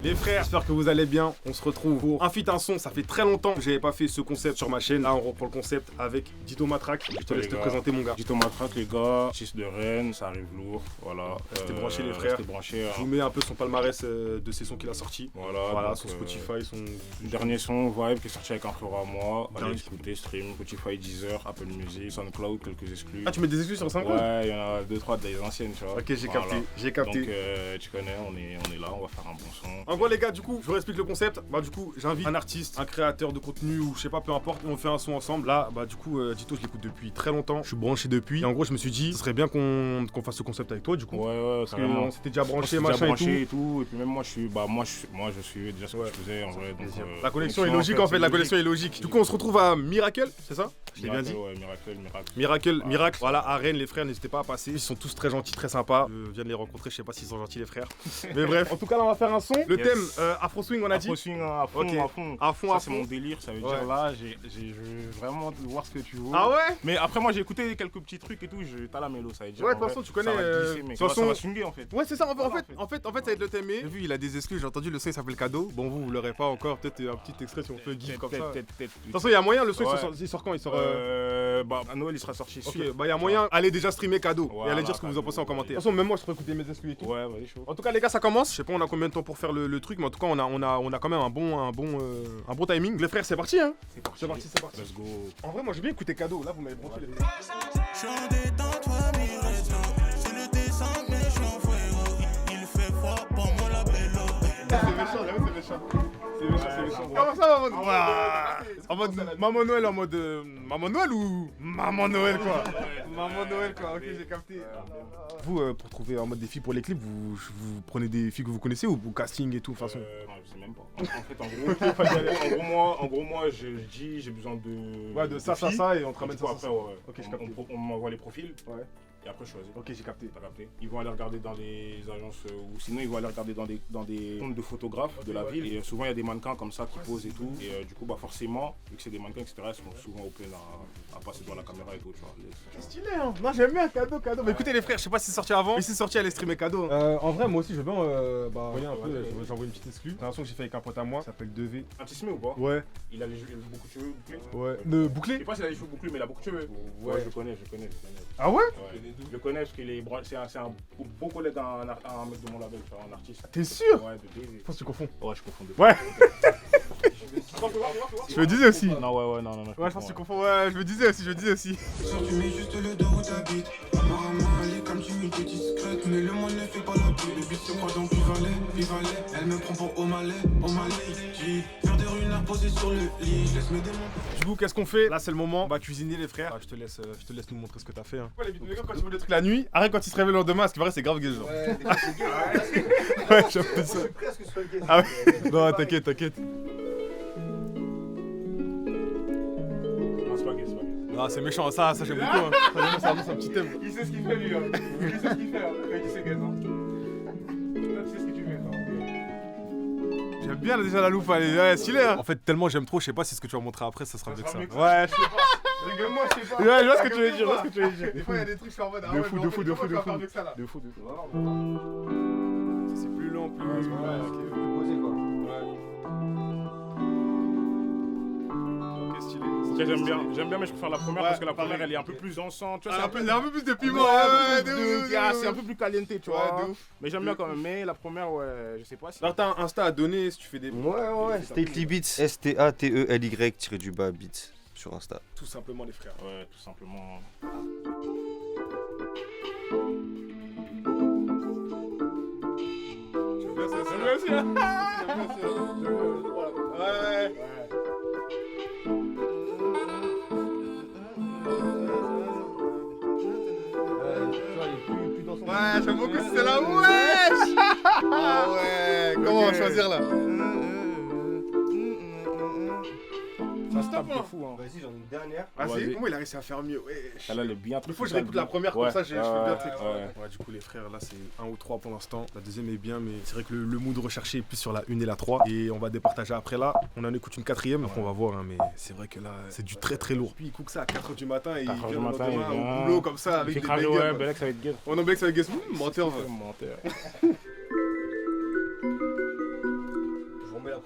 Les frères, j'espère que vous allez bien. On se retrouve pour un feat, un son. Ça fait très longtemps que j'avais pas fait ce concept sur ma chaîne. Là, on reprend le concept avec Dito Matraque. Je te laisse te présenter, mon gars. Dito Matraque, les gars. 6 de Rennes, ça arrive lourd. Voilà. Restez branchés, les frères. Restez branchés. Je vous mets un peu son palmarès de ses sons qu'il a sortis. Voilà, son Spotify, son. Dernier son, Vibe, qui est sorti avec un frère à moi. Allez écouter, stream, Spotify, Deezer, Apple Music, SoundCloud, quelques exclus. Ah, tu mets des exclus sur SoundCloud? Ouais, il y en a 2-3 des anciennes, tu vois. Ok, j'ai capté. Donc, tu connais, on est là, on va faire un bon son. En gros, les gars, du coup, je vous explique le concept. Bah, du coup, j'invite un artiste, un créateur de contenu ou je sais pas, peu importe. On fait un son ensemble. Là, bah, du coup, Dito, je l'écoute depuis très longtemps. Je suis branché depuis. Et en gros, je me suis dit, ce serait bien qu'on fasse ce concept avec toi, du coup. Ouais, parce qu'on s'était déjà branché, machin et tout. Et puis même moi, je suis déjà ce que je faisais en vrai. Donc, la connexion est logique en fait. La connexion est logique. Du coup, on se retrouve à Miracle, c'est ça? Je l'ai bien dit. Ouais, Miracle. Miracle. Voilà, à Rennes, les frères, n'hésitez pas à passer. Ils sont tous très gentils, très sympas. Je viens de les rencontrer, je sais pas s'ils sont gentils, les frères. Mais bref, en tout cas, là, on va faire un son. Le thème Afro Swing, on a dit. Afro Swing à fond, okay. à fond. Ça, c'est mon délire. Ça veut dire là, je veux vraiment voir ce que tu veux. Ah ouais? Mais après, moi, j'ai écouté quelques petits trucs et tout. T'as la mélo, ça veut dire. Ouais, de toute façon, tu connais. Ça va swinguer en fait. Ouais, c'est ça. En fait, ça va être le thème. J'ai vu, il a des exclus. J'ai entendu le son, il s'appelle Cadeau. Bon, vous l'aurez pas encore. Peut-être un petit extrait si on fait gif comme ça. De toute façon, il y a moyen. Le son, il sort quand? Il sort. Bah, à Noël, il sera sorti. Ok, bah, il y a moyen. Allez déjà streamer Cadeau. Et allez dire ce que vous en pensez en commentaire. De toute façon, même moi, je pourrais écouter mes exclus et tout. Ouais, vas-y, chaud. En tout cas, les gars, ça commence. Je sais pas, on a combien de temps pour faire le truc, mais en tout cas, on a quand même un bon timing. Les frères, c'est parti, hein. C'est parti. Let's go. En vrai, moi, j'ai bien écouté Cadeau. Là, vous m'avez branché les frères. Je suis en détente, famille, resto. C'est le descente, mais je suis en fuego. Il fait froid pour moi, la bello. C'est méchant, j'avoue, c'est méchant. C'est méchant. Comment ça, en mode Maman Noël, en mode Maman Noël ou Maman Noël, quoi? Maman Noël, quoi. Ok, j'ai capté. Vous, pour trouver en mode des filles pour les clips, vous prenez des filles que vous connaissez ou casting et tout, de toute façon? Non, je sais même pas. En fait, en gros, moi, je dis, j'ai besoin de. Ouais, de ça, et on te ramène ça. Après, ouais. Ok, j'ai capté. On m'envoie les profils. Ouais. Et après, je choisis. Ok, j'ai capté. T'as capté. Ils vont aller regarder dans les agences ou sinon ils vont aller regarder dans des comptes de photographes de la ville. Et souvent, il y a des mannequins comme ça qui posent et tout. Et du coup, bah forcément, vu que c'est des mannequins, etc., ils sont souvent open à passer devant la caméra et tout. Tu vois. C'est stylé, hein. Non, j'aime bien Cadeau. Mais écoutez, les frères, je sais pas si c'est sorti avant. Mais si c'est sorti, allez streamer Cadeau. En vrai, moi aussi, je veux bien. Voyez un peu, j'envoie une petite exclue. C'est un son que j'ai fait avec un pote à moi, ça s'appelle 2V. Antismé ou pas? Ouais. Il a beaucoup de cheveux bouclés. Ouais. Bouclé? Je sais pas s'il a les cheveux bouclés, mais il a beaucoup de cheveux. Ouais, je connais. Ah ouais? Je le connais parce qu'il c'est un beau collègue d'un mec de mon label, un artiste. T'es sûr? Ouais, de DV. Je pense que tu confonds. Ouais, je confonds. Ouais. Je me disais aussi. Non. Ouais, je pense que tu confonds. Ouais, je me disais aussi. Sans tu mets juste le dos où t'habites. Apparemment, elle est comme timide et discrète. Mais le monde ne fait pas la pluie. Le beat se croit dans Pivalet. Elle me prend pour O'Malley. J'ai faire des runards posés sur le lit. Je laisse mes démons. Du coup, qu'est-ce qu'on fait? Là, c'est le moment. On va cuisiner, les frères. Je te laisse nous montrer ce que t'as fait. Hein. Les gars, quand tu fais des trucs la nuit, arrête quand ils se réveillent le lendemain, parce que vrai, c'est grave gay, genre. Ouais, j'ai fait ça. Ah ouais? Non, t'inquiète. Non, c'est méchant, ça j'aime beaucoup. Hein. Ça annonce un petit thème. Il sait ce qu'il fait, lui. Il sait ce qu'il fait. Il sait qu'elle tu sais ce que tu fais. J'aime bien déjà la loupe, elle est stylée. Hein. En fait, tellement j'aime trop, je sais pas si ce que tu vas montrer après, ça sera mieux que ça. Ouais, je sais pas. Regarde-moi, je sais pas. Ouais, je vois ce que tu veux dire. Des fois, il y a des trucs, je suis en mode. De fou. De fou. C'est plus lent, plus. J'aime bien, mais je préfère la première parce que la première elle est un peu plus dansante. C'est un peu plus de piment. C'est un peu plus caliente, tu vois. Mais j'aime bien quand même. Mais la première, ouais, je sais pas si. Alors, t'as un Insta à donner si tu fais des. Ouais, Stately Beats. STATELY-Beats sur Insta. Tout simplement, les frères. Ouais, tout simplement. J'aime bien ça. Ouais. Ouais, j'aime beaucoup si c'est là. Wesh. Ah ouais. Comment choisir là? Ça se tape de fou, hein. Vas-y, j'en ai une dernière. Ah, c'est comment il a réussi à faire mieux? Wesh. Elle est bien. Il faut que je réécoute la première comme ça, je fais bien. Ouais, du coup, les frères, là c'est 1 ou 3 pour l'instant. La deuxième est bien, mais c'est vrai que le mood recherché est plus sur la 1 et la 3. Et on va départager après là. On en écoute une 4ème, donc on va voir, hein, mais c'est vrai que là, c'est du très lourd. Puis il cook ça à 4h du matin et il vient le lendemain au boulot comme ça avec des bangers. Ouais, Belek, ça va être gay. Oh non, Belek, ça va être gay. Menteur.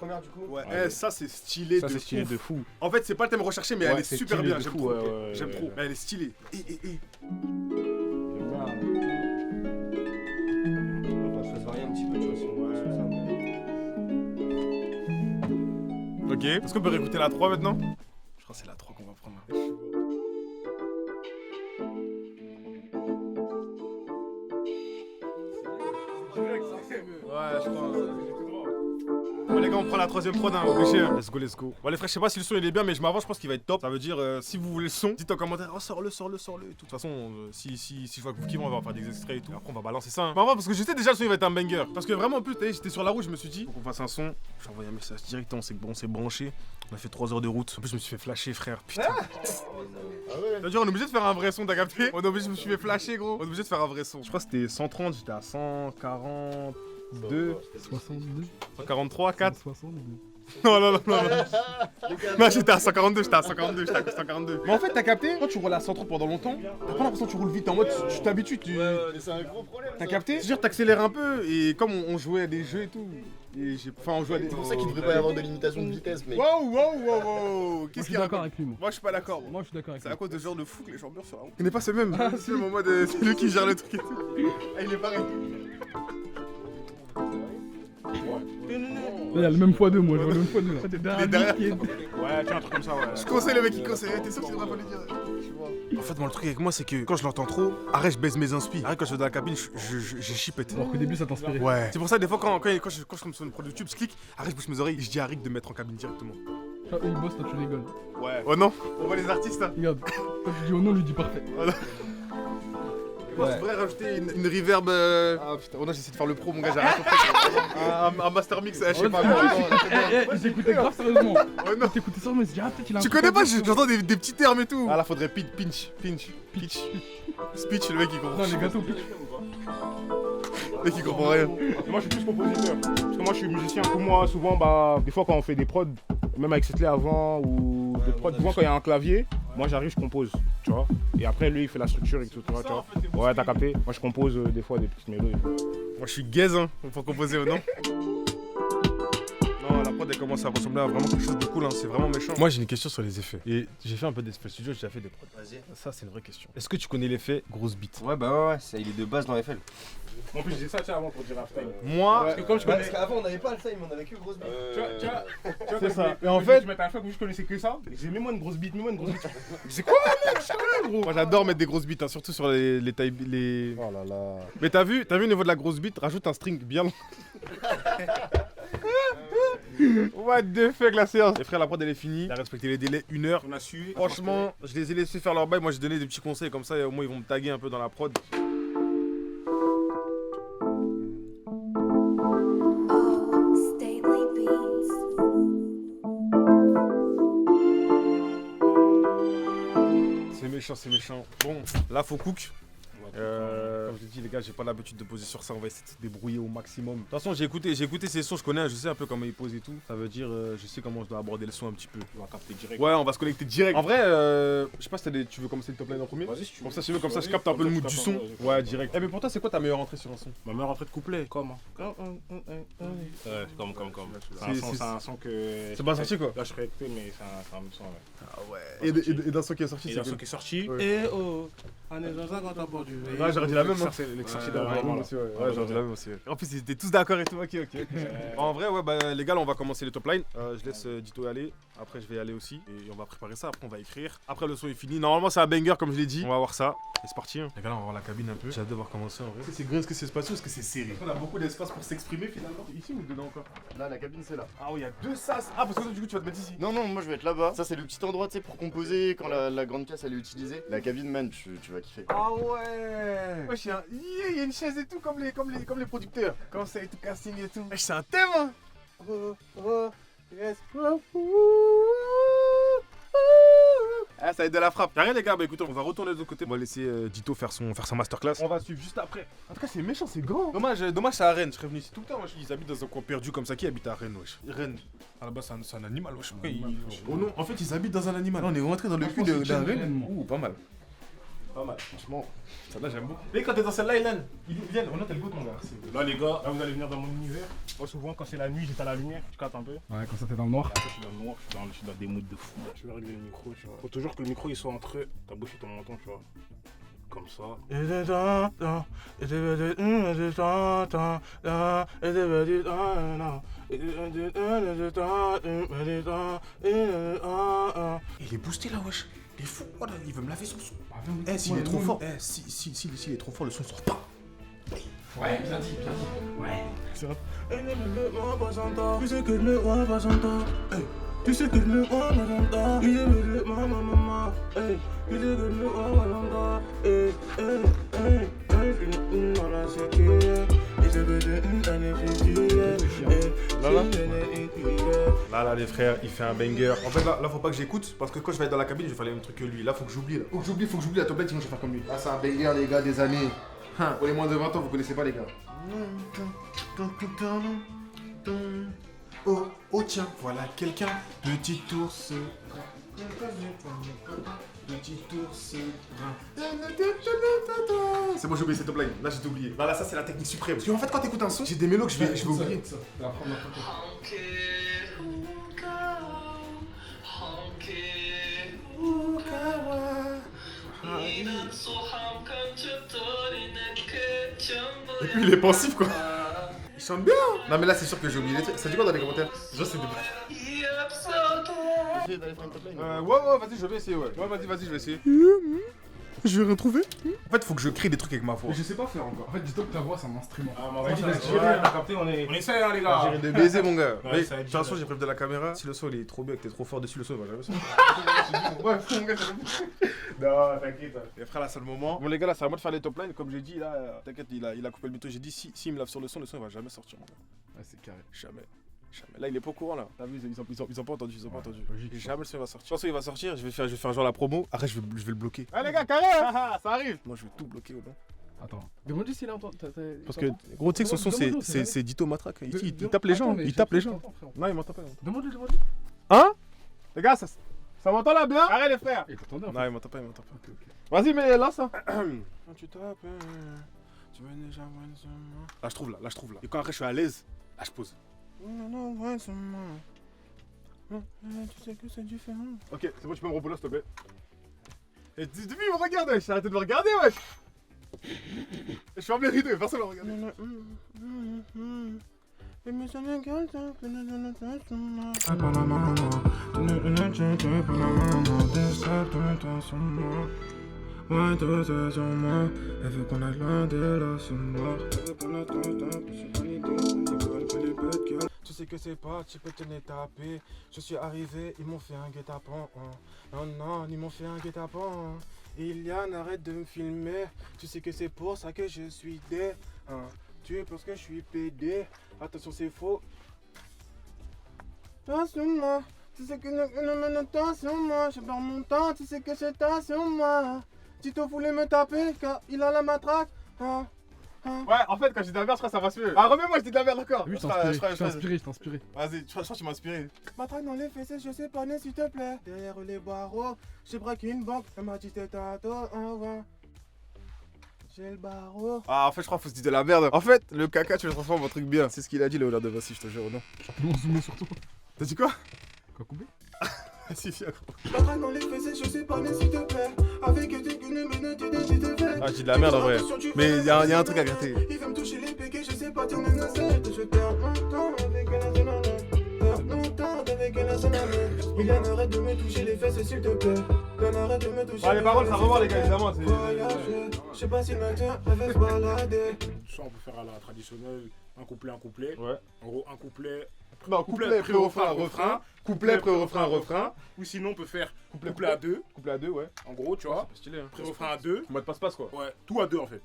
première du coup. Ouais, Ouais. ça c'est stylé Ça de c'est stylé ouf. de fou. En fait, c'est pas le thème recherché, mais Ouais, elle est c'est super stylé bien. de J'aime fou, trop. ouais, J'aime trop. ouais. Elle est stylée. On va se varier un petit peu, tu vois, si on fait ça. Ok. Est-ce qu'on peut réécouter la 3 maintenant? Je crois que c'est la 3 qu'on va prendre. Ouais, je crois. Bon les gars, on prend la troisième prod, hein, obligé. Let's go, let's go. Bon les frères, je sais pas si le son il est bien, mais je m'avance, je pense qu'il va être top. Ça veut dire, si vous voulez le son, dites en commentaire, oh sors-le. De toute façon, si je vois que vous kiffez, on va faire des extraits et tout. Après, on va balancer ça. Hein. Mais en vrai, parce que je sais déjà le son il va être un banger. Parce que vraiment, en plus, j'étais sur la route, je me suis dit, faut qu'on fasse un son. J'ai envoyé un message directement, c'est bon, c'est branché. On a fait 3 heures de route. En plus, je me suis fait flasher, frère. Putain. C'est-à-dire, on est obligé de faire un vrai son, t'as capté? On est obligé, je me suis fait flasher, gros. On est obligé de faire un vrai son. Je crois que c'était 130, j'étais à 142. 62 143, 4. 62. Non. Non, j'étais à 142. Mais en fait, t'as capté? Quand tu roules à 130 pendant longtemps, t'as pas l'impression que tu roules vite. En mode, tu t'habitues. C'est un gros problème. T'as capté? C'est-à-dire, t'accélères un peu. Et comme on jouait à des jeux et tout. On jouait à des. C'est pour ça qu'il devrait pas y avoir de limitation de vitesse, mec. Wow. Moi, je Qu'est-ce suis qu'il y a? d'accord avec lui, moi. Moi, je suis pas d'accord. Moi, je suis d'accord avec C'est lui. à cause de ce genre de fou que les gens meurent sur la route. Il n'est pas ce même. C'est le moment de. C'est lui qui gère le truc et tout. Ah, il est pareil. Là, il y a le même x2, moi, je vois le même x2 là. T'es Mais derrière. Ouais, tiens, un truc comme ça, ouais. Je conseille le mec qui conseille. T'es sûr que c'est vrai pas lui dire? En fait, moi, le truc avec moi, c'est que quand je l'entends trop, arrête, je baisse mes inspi. Arrête, quand je suis dans la cabine, j'ai chipette. Alors qu'au début, ça t'inspirait. Ouais. C'est pour ça, des fois, quand je tombe sur une prod YouTube, je clique, arrête, je bouge mes oreilles, je dis à Rick de mettre en cabine directement. Eux, ils bossent, toi, tu rigoles. Ouais. Oh non? On voit les artistes, hein. Regarde, quand tu dis oh non, lui dit parfait. Moi, je voudrais rajouter une reverb. Ah putain, oh non, j'essaie de faire le pro, mon gars, j'ai rien compris. Un master mix, je sais pas. J'écoutais grave sérieusement. Oh non. T'écoutais ça, je me suis dit, ah, peut-être il a un Tu truc connais à pas, dire. j'entends des petits termes et tout. Ah là, faudrait pinch. Speech, le mec il comprend. Non, les gâteaux, pitch. Le mec il comprend rien. Moi, je suis plus compositeur. Parce que moi, je suis musicien. Pour moi, souvent, bah, des fois, quand on fait des prods, même avec Setley avant ou des prods, souvent, quand il y a un clavier, moi, j'arrive, je compose, tu vois. Et après, lui, il fait la structure et tout, tu vois. Ouais, t'as capté. Moi, je compose des fois des petites mélodies. Moi je suis gaze, hein, pour composer ou non. Non, la prod elle commence à ressembler à vraiment quelque chose de cool, hein. C'est vraiment méchant. Moi j'ai une question sur les effets. Et j'ai fait un peu d'effets studio, j'ai déjà fait des prods. Vas-y. Ça c'est une vraie question. Est-ce que tu connais l'effet grosse bite? Ouais, bah ouais, ça, il est de base dans FL. En plus, j'ai ça, tu sais, avant pour dire halftime. Moi, Parce que comme je Bah, connais. parce qu'avant, on n'avait pas le time, on avait que grosse bite. Tu vois, c'est ça. Et Et en fait, je mettais à chaque fois que je connaissais que ça. J'ai mets-moi une grosse bite, c'est quoi gros? Moi j'adore mettre des grosses bites, hein, surtout sur les tailles. Les... Oh là là. Mais t'as vu au niveau de la grosse bite, rajoute un string bien long. What the fuck la séance? Les frères, la prod elle est finie. Il a respecté les délais, 1 heure. On a su. Franchement, je les ai laissés faire leur bail. Moi j'ai donné des petits conseils comme ça, et au moins ils vont me taguer un peu dans la prod. Stately Beats. C'est méchant. Bon, là faut cook. Comme je l'ai dit les gars, j'ai pas l'habitude de poser sur ça, on va essayer de se débrouiller au maximum. De toute façon j'ai écouté ces sons, je connais, je sais un peu comment ils posent et tout. Ça veut dire je sais comment je dois aborder le son un petit peu. On va capter direct. Ouais, on va se connecter direct. En vrai, je sais pas si tu veux commencer le top line en premier. Vas-y, si tu veux. Comme ça, si tu veux, comme ça je capte un peu le mood du son. Ouais, direct. Eh mais pour toi c'est quoi ta meilleure entrée sur un son? Ma meilleure entrée de couplet. Comment? Ouais, comme. C'est un son que. C'est pas sorti quoi? Là, je serais écouté, mais c'est un son, ouais. Ah ouais. Et d'un son qui est sorti, Et c'est un son quoi? qui est sorti. Ouais. Et oh, on est dans un grand apport du. Ouais, j'aurais dit la même, hein. L'exercice Ouais, d'avant. aussi, ouais, j'aurais dit la même aussi. En plus ils étaient tous d'accord et tout, ok. En vrai, ouais, bah les gars, là, on va commencer les top lines. Je laisse Dito y aller. Après, je vais y aller aussi. Et on va préparer ça. Après, on va écrire. Après, le son est fini. Normalement, c'est un banger, comme je l'ai dit. On va voir ça. Et c'est parti. Hein. Les gars, là, on va voir la cabine un peu. J'ai hâte de voir commencer en vrai. Est-ce que c'est gris, est-ce que c'est spacieux, est-ce que c'est serré? On a beaucoup d'espace pour s'exprimer finalement. Ici ou dedans encore? Là, la cabine, c'est là. Ah, oui, il y a 2 sas. Ah, parce que toi, du coup, tu vas te mettre ici. Non, moi je vais être là-bas. Ça, c'est le petit endroit, tu sais, pour composer quand la grande pièce elle est utilisée. La cabine, man, tu vas kiffer. Ah ouais. Wesh, il y a une chaise et tout comme les producteurs. Quand c'est tout casting et tout. Wesh, c'est un thème, hein. Yes. Ah, ça va être de la frappe. Y'a rien les gars, bah écoutez, on va retourner de l'autre côté. On va laisser Dito faire sa masterclass. On va suivre juste après. En tout cas, c'est méchant, c'est grand. Dommage, c'est à Rennes. Je serais venu ici tout le temps. Wesh. Ils habitent dans un coin perdu comme ça. Qui habite à Rennes, wesh? Rennes. À la base, c'est un animal, wesh. Oh non, en fait, ils habitent dans un animal. Là, on est rentré dans le cul d'un Rennes. Ouh, pas mal. Pas mal, franchement. Celle-là, j'aime beaucoup. Et quand t'es dans celle-là, Ilan, viens, on a tel goût, mon gars. Là, les gars, là, vous allez venir dans mon univers. Moi, souvent, quand c'est la nuit, j'étais à la lumière, je capte un peu. Ouais, quand ça t'es dans le noir. Après, je suis dans le noir, je suis dans des moods de fou. Je vais régler le micro, tu vois. Faut toujours que le micro il soit entre ta bouche et ton menton, tu vois. Comme ça. Il est boosté là, wesh. Il est fou, voilà, il veut me laver son son. Eh, s'il est trop fort, s'il est trop fort, le son sort pas. Ouais, bien dit, Ouais. C'est vrai. Tu sais que le représentant, tu sais que le représentant, il est le maman, tu sais que le représentant, voilà c'est qui est, il se veut une année Là, les frères, il fait un banger. En fait, là, faut pas que j'écoute parce que quand je vais être dans la cabine, je vais faire les mêmes trucs que lui. Là, faut que j'oublie. Là. Faut que j'oublie la tablette, sinon je vais faire comme lui. Ah, c'est un banger, les gars, des années. Pour les moins de 20 ans, vous connaissez pas, les gars. Oh, oh tiens, voilà quelqu'un. Petit ours. Petit ours. C'est bon, j'ai oublié cette top line. Là, j'ai tout oublié. Là, ça, c'est la technique suprême. Parce qu'en fait, quand t'écoutes un son, j'ai des mélos que je vais oublier. Et puis, il est pensif, quoi. Il chante bien. Non, mais là, c'est sûr que j'ai oublié les trucs. Ça dit quoi dans les commentaires? Genre, c'est des ouais, vas-y, je vais essayer, ouais. Ouais, vas-y, je vais essayer. Je vais rien trouver. En fait, faut que je crée des trucs avec ma voix. Mais je sais pas faire encore. En fait, dis-toi que ta voix, c'est un instrument. Ah, ma voix, t'as capté, on essaie, hein, les gars. J'ai de baiser, mon gars. Ouais, Mais, ça va de être toute façon, dur. j'ai prévu de la caméra. Si le son il est trop bien et que t'es trop fort dessus, le son il va jamais sortir. Ouais, mon gars, Non, t'inquiète. les frères, là, c'est le moment. Bon, les gars, là, c'est à moi de faire les top lines. Comme j'ai dit, là, t'inquiète, il a coupé le mytho. J'ai dit, si il me lave sur le son il va jamais sortir, mon gars. Ouais, c'est carré. Jamais. Là, il est pas au courant, là. T'as vu, ils ont pas entendu, logique. Jamais le son va sortir. De toute façon, il va sortir, je vais faire genre la promo. Après, je vais le bloquer. Ah, les gars, carré, ça arrive. Moi, je vais tout bloquer, ouais. Attends. Demande-lui s'il a entendu. Parce que, gros, tu sais que son son, Demande-le, c'est Dito Matraque. Il tape les gens, il tape les gens. Non, il m'entend pas. Demande-lui. Hein? Les gars, ça m'entend là bien? Arrête les frères! Il t'entendait Non, il m'entend pas. Vas-y, mais lance ça. Quand tu tapes, tu veux déjà voir sur moi. Là, je trouve là. Et quand après je suis à l'aise, là je pose. Tu sais que c'est différent. Ok, c'est bon, tu peux me reposer s'il te plaît. Et depuis, il me regarde, wesh. Arrêtez de me regarder, wesh. Je suis en plein rideau, personne ne me regarde. Ouais, toi, sur moi, elle veut qu'on aille loin de la sombre. Elle veut qu'on attende, plus une idée, on décolle que les bêtes gueules. Tu sais que c'est pas, tu peux te taper. Je suis arrivé, ils m'ont fait un guet-apens. Non, ils m'ont fait un guet-apens. Iliane, arrête de me filmer. Tu sais que c'est pour ça que je suis dé. Tu penses que je suis pédé. Attention, c'est faux. Attention-moi. Tu sais que attention-moi. Je perds mon temps, tu sais que c'est attention-moi. Tito voulait me taper car il a la matraque. Ouais, en fait, quand je dis de la merde, je crois que ça va suivre. Ah, remets-moi, je dis de la merde encore. Oui, je t'ai inspiré. Vas-y, je crois que tu m'as inspiré. Matraque dans les fesses, je sais pas, s'il te plaît. Derrière les barreaux, j'ai braqué une banque. Elle m'a dit t'es tato, j'ai le barreau. Ah, en fait, je crois qu'il faut se dire de la merde. En fait, le caca, tu le transformes en truc bien. C'est ce qu'il a dit, Léonard de Vinci, je te jure, non? On zoomait sur toi. T'as dit quoi? Quoi couper? Si, viens, gros. Matraque dans les fesses, je sais pas, s'il te plaît. Avec des minutes, tu te fais. Ah, je dis de la merde en vrai. Mais il y a un truc à gratter. Il veut me toucher les péquets, je sais pas, t'en es naissé. Je perds mon temps avec un national. Perds mon temps avec un national. Il en arrête de me toucher les fesses, s'il te plaît. Il en arrête de me toucher. Ah, les paroles, ça revoit, les gars, évidemment. Je sais pas s'il me tient, elle veut se balader. Soit on peut faire à la traditionnelle, un couplet. Ouais. En gros, un couplet. Non, couplet, pré-refrain, refrain. Couplet, pré-refrain, refrain. Ou sinon, on peut faire couplet à deux. Couplet à deux, ouais. En gros, tu vois. C'est stylé, hein. Pré-refrain à deux. Mode passe-passe, quoi. Ouais, tout à deux en fait.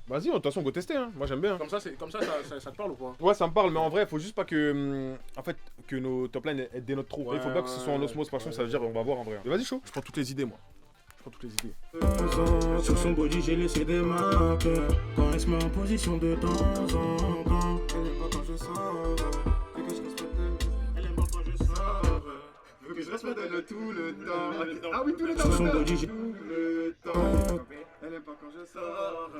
Vas-y, de toute façon, on peut tester, hein. Moi, j'aime bien. Comme ça, ça te parle ou pas? Ouais, ça me parle, mais en vrai, faut juste pas que. En fait, que nos top lines aient des notes trop. Il faut pas que ce soit en osmose, par contre, ça veut dire on va voir en vrai. Mais vas-y, chaud. Je prends toutes les idées, moi. Sur son body, j'ai laissé des marques. Quand elle se met en position de temps en temps. Elle aime pas quand je sors. Veut que je respecte elle. Elle aime pas quand je sors. Veut que je respecte elle tout le temps. Ah oui, tout le temps. Sur son body, j'ai tout le temps. Elle aime pas quand je sors.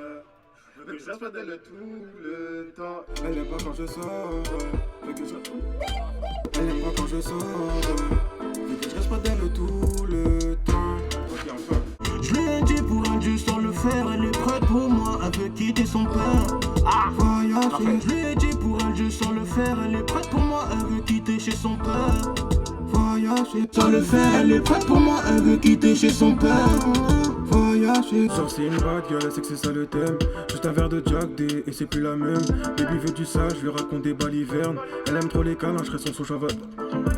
Veut que je reste près d'elle tout le temps. Elle aime pas quand je sors. Veut que je reste. Elle aime pas quand je sors. Veut que je reste près d'elle tout le temps. Ok, enfin. Je lui ai dit pour elle, juste sans le faire, elle est prête pour moi, elle veut quitter son père. Voyager. Je lui ai dit pour elle, juste sans le faire, elle est prête pour moi, elle veut quitter chez son père. Voyager. Sans le faire, elle est prête pour moi, elle veut quitter chez son père. Voyager. Genre c'est une bad girl, elle sait que c'est ça le thème. Juste un verre de Jack D et c'est plus la même. Baby veut du sale, je lui raconte des balivernes. Elle aime trop les câlins, je serai son sous-chaval.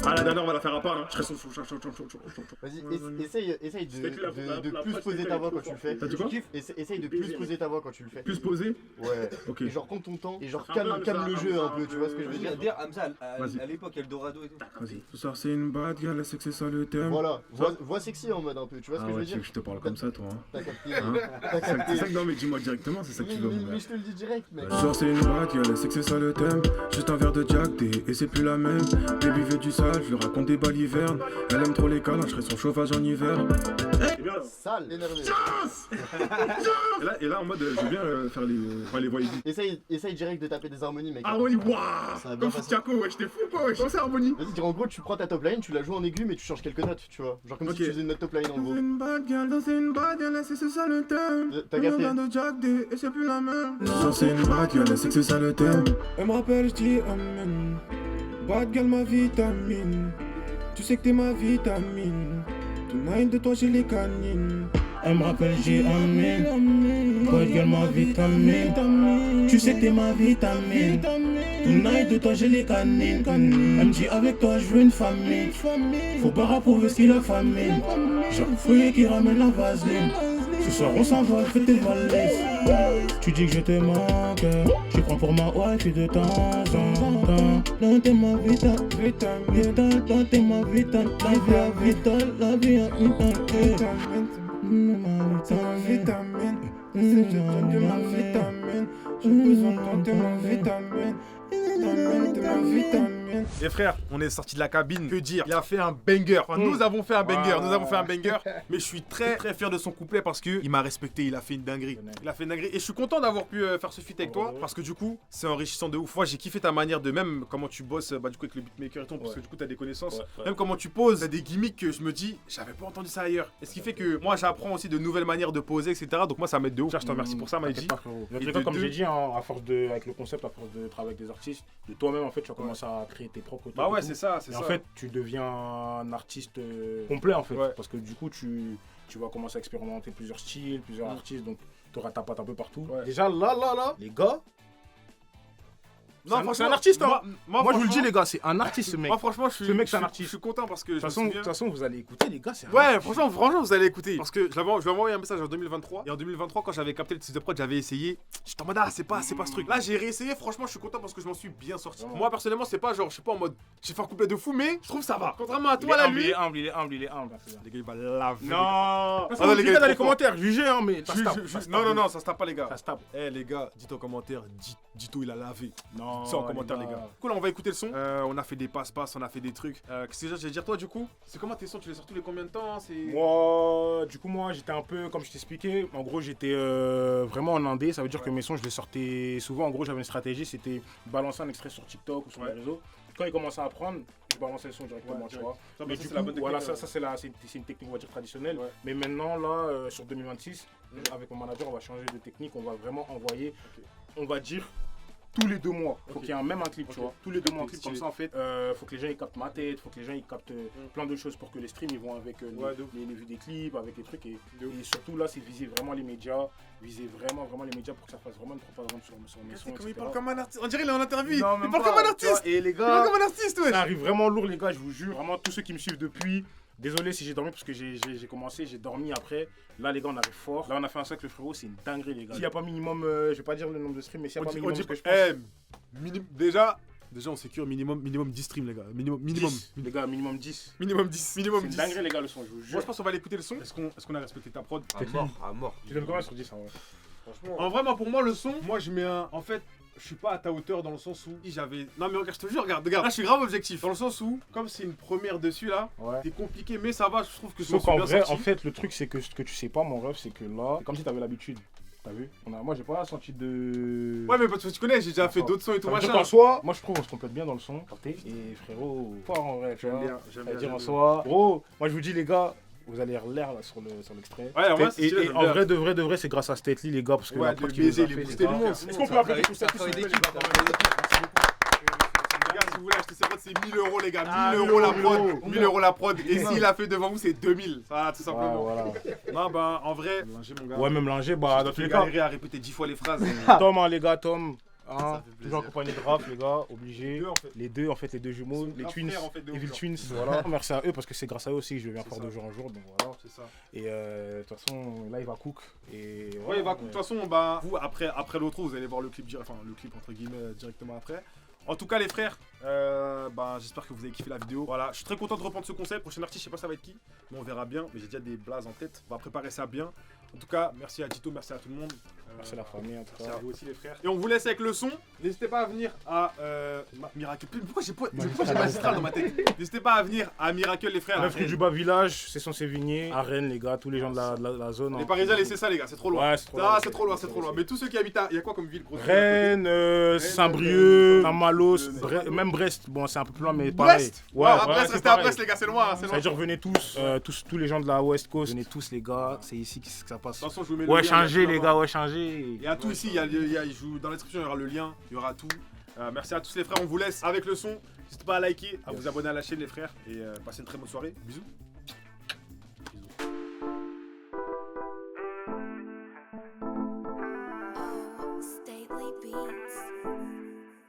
Ah la dernière on va la faire à part hein. Je serai son sous-chaval. Vas-y, essaye de plus poser ta voix quand tu le fais. T'as dit quoi? Essaye de plus poser ta voix quand tu le fais. Plus posé? Ouais. Ok. Et genre prends ton temps et genre calme le jeu un peu, tu vois ce que je veux dire? Dire Hamza Vas-y. à l'époque Eldorado et tout. Vas-y. Ce soir c'est une bad girl, elle sait que c'est ça le thème. Voilà, voix sexy en mode un peu, tu vois ce Ah que je ouais, veux tu veux dire? que je te parle comme ça toi hein? T'as capté, Hein? t'as capté. C'est ça que non mais dis-moi directement, c'est ça que tu veux mon Mais gars. je te le dis direct, mec. Ce soir c'est une bad girl, elle sait que c'est ça le thème. Juste un verre de Jack D et c'est plus la même. Baby veut du sale, je lui raconte des balivernes. Elle aime trop les câlins, je serai son chauffage en hiver. Sale, énervé. Et là en mode je veux bien faire les voix aiguës. Essaye direct de taper des harmonies, mec. Harmonie, Ça va waouh! bien Comme passer. Futiako, wesh, t'es fou quoi, wesh, comment c'est harmonie? Vas-y, en gros, tu prends ta top line, tu la joues en aigu, mais tu changes quelques notes, tu vois. Genre comme Ok. si tu faisais une note top line en gros. Une bad girl, danser une bad girl, c'est ça le thème. T'as capté? De Jack D et c'est plus la même. Danser une bad girl, c'est que c'est ça le thème. Elle me rappelle, je dis amen. Bad girl, ma vitamine. Tu sais que t'es ma vitamine. Tonight de toi j'ai les canines. Elle me rappelle, j'ai amen. Bad girl, ma vitamine. Tu sais que t'es ma vitamine. Tonight de toi j'ai les canines. Elle me dit avec toi je veux une famille. Faut pas rapprouver ce qu'il a famine. Genre fouillé qui ramène la vaseline. Ce soir on s'envole, fais tes valises. Tu dis que je te manque. Je prends pour ma wife de temps en temps. Non t'es ma vitamine. Toi t'es ma vitamine. La vie à vital, la vie à vitamine. Ma vitamine, c'est de ma vitamine. J'ai besoin de toi, t'es ma vitamine. T'es ma vitamine. Et frère, on est sorti de la cabine, que dire? Il a fait un banger. Enfin, nous avons fait un banger, mais je suis très très fier de son couplet parce que il m'a respecté, il a fait une dinguerie. Et je suis content d'avoir pu faire ce feat avec toi parce que du coup, c'est enrichissant de ouf. Moi, j'ai kiffé ta manière de même comment tu bosses du coup avec le beatmaker et tout parce que du coup, t'as des connaissances. Même comment tu poses, t'as des gimmicks que je me dis, j'avais pas entendu ça ailleurs. Et ce qui fait que moi, j'apprends aussi de nouvelles manières de poser, etc. Donc moi, ça m'aide de ouf. Je te remercie pour ça, Maïji. Comme j'ai dit, hein, à force de, avec le concept, à force de travailler avec des artistes, de toi-même en fait, tu vas commencer à créer tes propres trucs. Bah ouais, et tout. c'est ça, c'est Et ça. en fait, tu deviens un artiste complet en fait. Ouais. Parce que du coup, tu vas commencer à expérimenter plusieurs styles, plusieurs artistes, donc tu auras ta patte un peu partout. Ouais. Déjà là, les gars. Non, c'est franchement, un artiste, hein. Moi, je vous le dis, les gars, c'est un artiste ce mec. Moi, franchement, Ce mec, c'est un je artiste. suis content parce que De je me toute souviens. façon, vous allez écouter, les gars, c'est un Ouais, artiste. franchement, vous allez écouter. Parce que je lui avais envoyé un message en 2023. Et en 2023, quand j'avais capté le titre de prod, j'avais essayé. J'étais en mode, ah, c'est pas ce truc. Là, j'ai réessayé. Franchement, je suis content parce que je m'en suis bien sorti. Vraiment. Moi, personnellement, c'est pas genre, je suis pas en mode, j'ai fait un couplet de fou, mais je trouve que ça va. Contrairement à Il toi, est là, humble, lui. il est humble, il est humble. Les gars, il va laver. Non, Ah non, non, les les gars, gars, dans trop les fort. commentaires, jugez, hein, mais ça se tape, ça se tape. Non, ça se tape pas, les gars. Ça se tape. Eh, les gars, dites en commentaire, Dito, il a lavé. Non, C'est en commentaire, les gars. Cool, on va écouter le son. On a fait des passe-passe, on a fait des trucs. Qu'est-ce que j'allais dire, toi, du coup? C'est comment tes sons? Tu les sors tous les combien de temps? Moi, j'étais un peu, comme je t'expliquais, en gros, j'étais vraiment en indé. Ça veut dire que mes sons, je les sortais souvent. En gros, j'avais une stratégie, c'était balancer un extrait sur TikTok ou sur les réseaux. Quand ils commençaient à prendre, je balançais le son directement, tu vois. Mais du coup, voilà, ça c'est une technique, on va dire, traditionnelle. Ouais. Mais maintenant, là, sur 2026, avec mon manager, on va changer de technique. On va vraiment envoyer, on va dire, tous les 2 mois. Faut qu'il y ait même un clip, tu vois. Tous les 2 mois un clip. Comme ça, en fait, faut que les gens ils captent ma tête, faut que les gens ils captent plein de choses pour que les streams ils vont avec les vues des clips, avec les trucs. Et surtout là, c'est viser vraiment les médias, viser vraiment les médias pour que ça fasse vraiment une propagande sur mes sons. Comme il parle comme un artiste. On dirait qu'il est en interview. Non, Il même parle pas, comme un tu vois. artiste. Et les Il parle gars, comme un artiste, ouais. ça arrive vraiment lourd, les gars, je vous jure. Vraiment, tous ceux qui me suivent depuis. Désolé si j'ai dormi parce que j'ai commencé, j'ai dormi après. Là, les gars, on arrive fort. Là, on a fait un sac, le frérot, c'est une dinguerie, les gars. S'il n'y a pas minimum, je vais pas dire le nombre de streams, mais s'il n'y a pas minimum, ce que je pense. Déjà, on sécure minimum 10 streams, les gars. Minimum. 10, les gars, minimum 10. Minimum 10. C'est une dinguerie, les gars, le son, je vous jure. Moi, je pense qu'on va aller écouter le son. Est-ce qu'on a respecté ta prod? À mort. Tu donnes combien sur 10 en vrai? Franchement. En vrai, moi, pour moi, le son, moi, je mets un. En fait, je suis pas à ta hauteur dans le sens où j'avais. Non mais regarde, je te jure, regarde, là je suis grave objectif. Dans le sens où, comme c'est une première dessus là, Ouais. c'est compliqué, mais ça va, je trouve que je m'en Sauf suis qu'en bien vrai, sorti. en fait, le truc, c'est que ce que tu sais pas, mon ref, c'est que là, c'est comme si t'avais l'habitude. T'as vu? Moi, j'ai pas senti de. Ouais, mais parce que tu connais, j'ai déjà fait d'autres sons et tout Ça veut dire machin. qu'en soi, moi je trouve qu'on se complète bien dans le son, capté. Et frérot, fort en vrai, tu vois. J'aime Ça veut bien. dire en soi, gros, moi je vous dis les gars, vous allez l'air là sur l'extrait. Ouais, en vrai, c'est Et stylé, j'aime en bien. vrai de vrai, c'est grâce à Stately les gars, parce que Ouais, la de prod qui baiser, nous a les fait, booster le monde. Est-ce qu'on peut appeler tout ça, s'il vous plaît? Les gars, si vous voulez acheter ses prods, c'est 1000 €, les gars. 1000 € la prod. 1000 € la prod. Et s'il a fait devant vous, c'est 2000. Ça, tout simplement. Voilà. Non, bah, en vrai, Linger, mon gars. Ouais, même Linger, bah dans tous J'ai les cas. galéré à répéter 10 fois les phrases. Tom, hein, les gars, Tom. Ça Hein, fait plaisir. toujours accompagné de Raph, les gars, obligé. Deux, en fait. Les deux, en fait, les deux jumeaux, les grands twins, frères, en fait, de Evil ouf, Twins, voilà. Merci à eux parce que c'est grâce à eux aussi que je deviens C'est fort ça. de jour en jour, donc voilà. C'est ça. Et de toute façon, là, il va cook. Et Ouais, voilà, il va. De toute façon, bah, vous, après l'autre, vous allez voir le clip, enfin, le clip entre guillemets, directement après. En tout cas, les frères, bah, j'espère que vous avez kiffé la vidéo. Voilà, je suis très content de reprendre ce concept. Prochain artiste, je sais pas ça va être qui, mais on verra bien. Mais j'ai déjà des blazes en tête. On va préparer ça bien. En tout cas, merci à Tito, merci à tout le monde. Merci à la famille, en tout Merci cas. à vous aussi, les frères. Et on vous laisse avec le son. N'hésitez pas à venir à Miracle. Pourquoi j'ai magistral dans ma tête? N'hésitez pas à venir à Miracle, les frères. à 9 rue Rennes. du Bas Village, c'est son Sévigné, à Rennes, les gars, tous les gens de la zone. Les hein. Parisiens, laissez ça, les gars, c'est trop loin. Ouais, c'est trop Ça, loin. c'est trop loin, c'est trop loin. Mais tous ceux qui habitent à. Il y a quoi comme ville, gros? Rennes, Saint-Brieuc, Saint-Malo, même Brest, bon c'est un peu plus loin mais pareil. Brest. Ouais, à Brest, c'est restez à pareil. Brest, les gars, c'est loin, c'est Ça loin. veut dire venez tous les gens de la West Coast, venez tous les gars, c'est ici que ça passe. De toute façon, je vous mets le Ouais lien, changer il y a les tout gars, là-bas. ouais changer. Il y a tout ici, dans la description, il y aura le lien, il y aura tout. Merci à tous les frères, on vous laisse avec le son. N'hésitez pas à liker, à vous abonner à la chaîne, les frères. Et passez une très bonne soirée. Bisous. Stately Beats.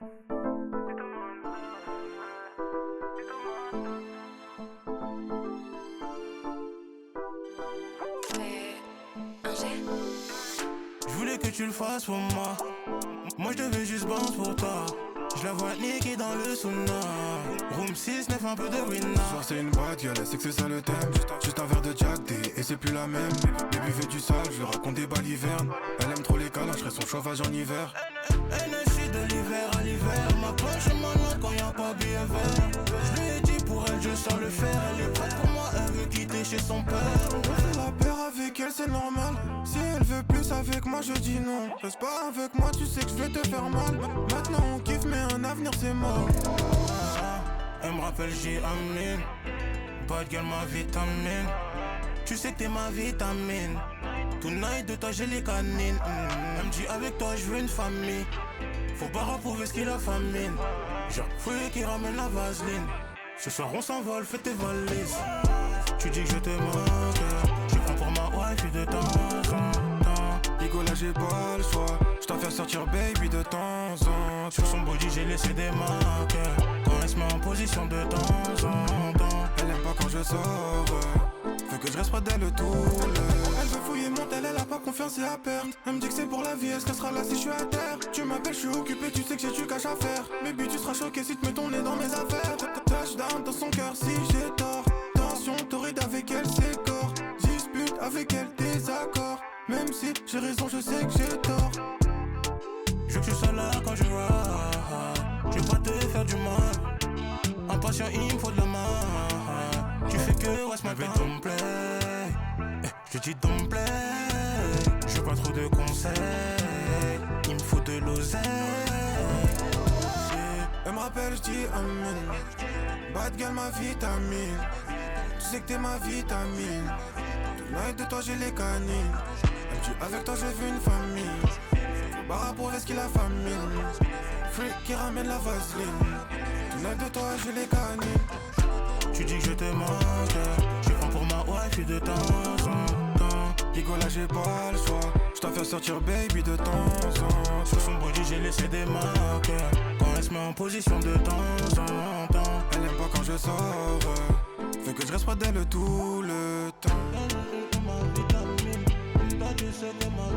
Je voulais que tu le fasses pour moi. Moi je devais juste bounce pour toi. Je la vois niquer dans le sauna. Room 6, 9, un peu de ruina. Ce soir c'est une bad gueule, elle sait que c'est ça le thème. Juste un verre de Jack D et c'est plus la même. Baby fait du sale, je lui raconte des balivernes. Elle aime trop les câlins, je ferai son chauffage en hiver. NSI de l'hiver à l'hiver. Ma poche est malade quand y'a pas billet vert. Je lui ai dit pour elle je sors le fer. Elle est prête pour moi, elle veut quitter chez son père. On fait la paire avec elle, c'est normal. Si elle veut plus avec moi, je dis non. Reste pas avec moi, tu sais que je vais te faire mal. Maintenant on kiffe, mais un avenir c'est mort. Elle me rappelle, j'ai amené. Bad girl, ma vitamine. Tu sais que t'es ma vitamine. Tonight de toi, j'ai les canines. Elle me dit, avec toi, je veux une famille. Faut pas rapprouver ce qu'il a famine. Genre, fouille qui ramène la vaseline. Ce soir, on s'envole, fais tes valises. Tu dis que je te manque. Je prends pour ma wife de temps en temps. Ligo, là, j'ai pas le choix. Je t'en fais sortir, baby, de temps en temps. Sur son body, j'ai laissé des marques. Quand elle se met en position de temps en temps. Elle aime pas quand je sors. Veut que je reste près d'elle tout le. Elle veut fouiller mon tel, elle a pas confiance et à perte. Elle me dit que c'est pour la vie, est-ce qu'elle sera là si je suis à terre? Tu m'appelles, je suis occupé, tu sais que j'ai du cash à faire. Baby, tu seras choqué si tu mets ton nez dans mes affaires. Touchdown dans son cœur si j'ai tort. Tension, torride avec elle, c'est corps. Dispute avec elle, désaccord. Même si j'ai raison, je sais que j'ai tort. Je veux que tu sois là quand je ride. Je veux pas te faire du mal. Impatient, il me faut de la main. Tu fais que reste ma bête don't play. Je te dis don't play. Je veux pas trop de conseils. Il me faut de l'oseille. Elle me rappelle, je dis amen. Bad girl, ma vitamine. Tu sais que t'es ma vitamine. Tonight de toi j'ai les canines. Elle me dit avec toi je veux une famille. Barra pour ce qu'il a famille. Freak qui ramène la vaseline. Tonight de toi j'ai les canines. Tu dis que je te manque. Je prends pour ma wife de temps en temps. Ligo là j'ai pas le choix. Je t'en fais sortir baby de temps en temps. Sur son body j'ai laissé des marques. Quand elle se met en position de temps en temps. Elle aime pas quand je sors. Fait que je reste près d'elle tout le temps. Ma vitamine, toi tu sais que ma